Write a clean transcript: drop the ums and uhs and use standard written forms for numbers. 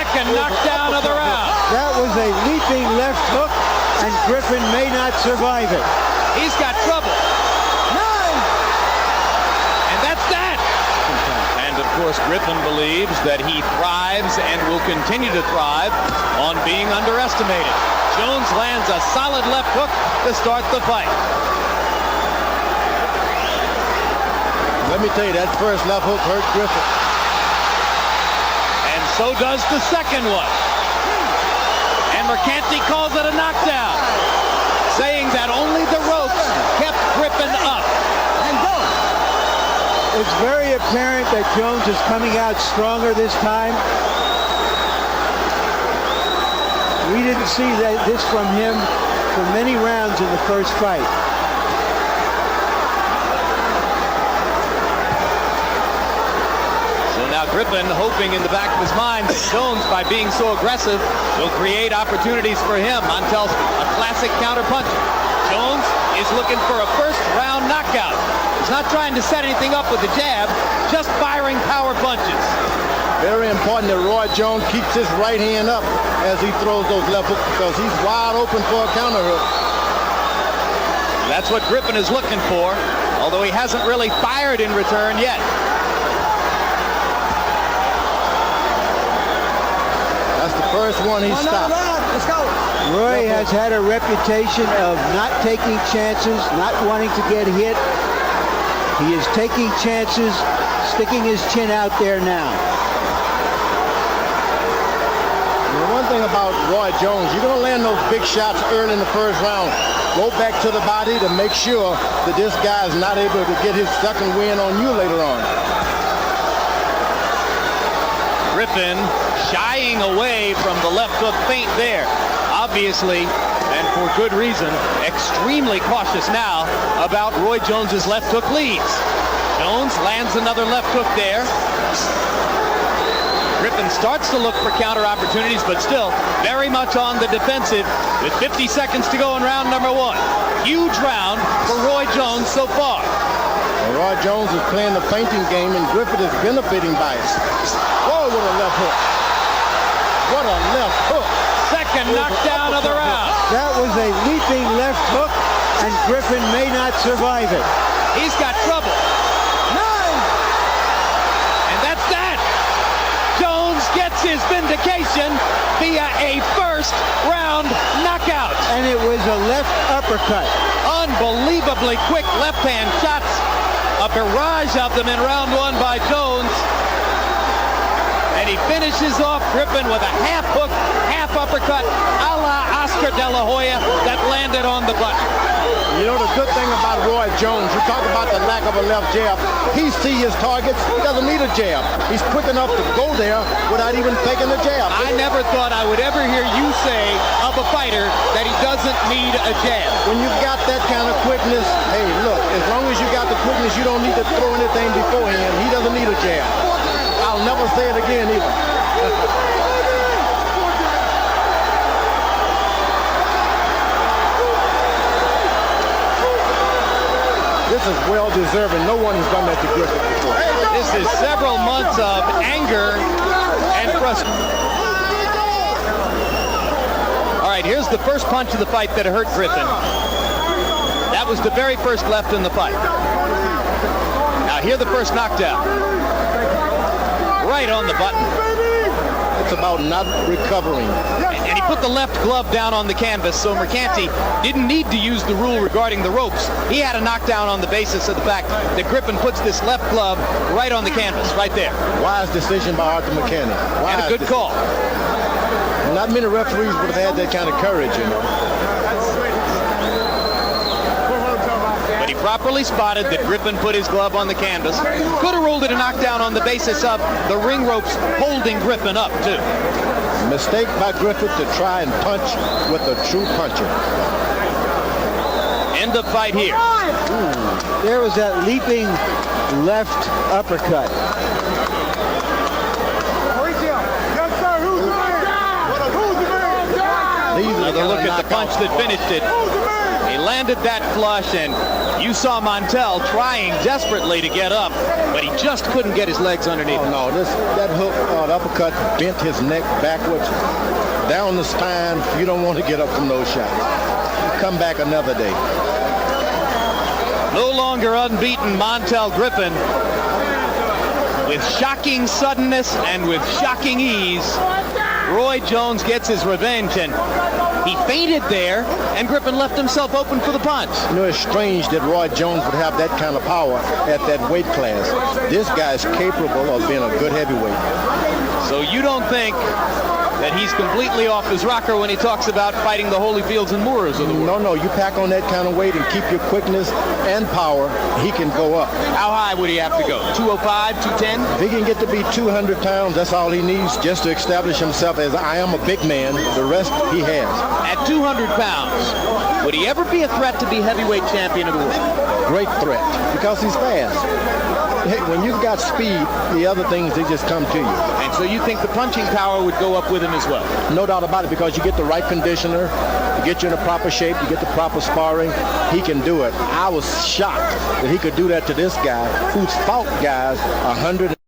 Second knockdown of the round. That was a leaping left hook, and Griffin may not survive it. He's got trouble. And that's that. And of course, Griffin believes that he thrives and will continue to thrive on being underestimated. Jones lands a solid left hook to start the fight. Let me tell you, that first left hook hurt Griffin. And so does the second one. And Mercanti calls it a knockdown, saying that only the ropes kept Griffin up. It's very apparent that Jones is coming out stronger this time. We didn't see this from him for many rounds in the first fight. Griffin hoping in the back of his mind that Jones, by being so aggressive, will create opportunities for him. Montell's a classic counterpuncher. Jones is looking for a first-round knockout. He's not trying to set anything up with the jab, just firing power punches. Very important that Roy Jones keeps his right hand up as he throws those left hooks, because he's wide open for a counter hook. That's what Griffin is looking for, although he hasn't really fired in return yet. That's the first one he stopped. Let's go. Roy has had a reputation of not taking chances, not wanting to get hit. He is taking chances, sticking his chin out there now. The one thing about Roy Jones, you're going to land those big shots early in the first round. Go back to the body to make sure that this guy is not able to get his second win on you later on. Griffin shying away from the left hook feint there. Obviously, and for good reason, extremely cautious now about Roy Jones's left hook leads. Jones lands another left hook there. Griffin starts to look for counter opportunities, but still very much on the defensive with 50 seconds to go in round number one. Huge round for Roy Jones so far. Well, Roy Jones is playing the feinting game, and Griffin is benefiting by it. Whoa, what a left hook. What a left hook. Second knockdown of the round. That was a leaping left hook, and Griffin may not survive it. He's got trouble. And that's that. Jones gets his vindication via a first round knockout. And it was a left uppercut. Unbelievably quick left hand shots. A barrage of them in round one by Jones. And he finishes off Griffin with a half hook, half uppercut, a la Oscar De La Hoya that landed on the button. You know the good thing about Roy Jones, you talk about the lack of a left jab. He sees his targets, he doesn't need a jab. He's quick enough to go there without even taking a jab. I never thought I would ever hear you say of a fighter that he doesn't need a jab. When you've got that kind of quickness, hey, look, as long as you got the quickness, you don't need to throw anything beforehand. He doesn't need a jab. I'll never say it again either. This is well deserving. No one has done that to Griffin before. This is several months of anger and frustration. All right, here's the first punch of the fight that hurt Griffin. That was the very first left in the fight. Now here the first knockdown. Right on the button. It's about not recovering. And he put the left glove down on the canvas, so Mercanti didn't need to use the rule regarding the ropes. He had a knockdown on the basis of the fact that Griffin puts this left glove right on the canvas, right there. Wise decision by Arthur Mercanti. And a good call. Not many referees would have had that kind of courage, you know. But he properly spotted that Griffin put his glove on the canvas. Could have ruled it a knockdown on the basis of the ring ropes holding Griffin up, too. Mistake by Griffin to try and punch with a true puncher. End of fight here. Ooh, there was that leaping left uppercut. Another look at the punch that finished it. He landed that flush, and you saw Montell trying desperately to get up. but he just couldn't get his legs underneath. Oh, no, that hook, the uppercut bent his neck backwards, down the spine. You don't want to get up from those shots. Come back another day. No longer unbeaten Montell Griffin, with shocking suddenness and with shocking ease, Roy Jones gets his revenge, and he fainted there, and Griffin left himself open for the punch. You know, it's strange that Roy Jones would have that kind of power at that weight class. This guy is capable of being a good heavyweight. So you don't think that he's completely off his rocker when he talks about fighting the Holyfields and Moores of the world? No, you pack on that kind of weight and keep your quickness and power, he can go up. How high would he have to go? 205, 210? If he can get to be 200 pounds, that's all he needs just to establish himself as I am a big man. The rest he has. At 200 pounds, would he ever be a threat to be heavyweight champion of the world? Great threat, because he's fast. Hey, when you've got speed, the other things, they just come to you. And so you think the punching power would go up with him as well? No doubt about it, because you get the right conditioner, you get you in a proper shape, you get the proper sparring, he can do it. I was shocked that he could do that to this guy who's fought guys 100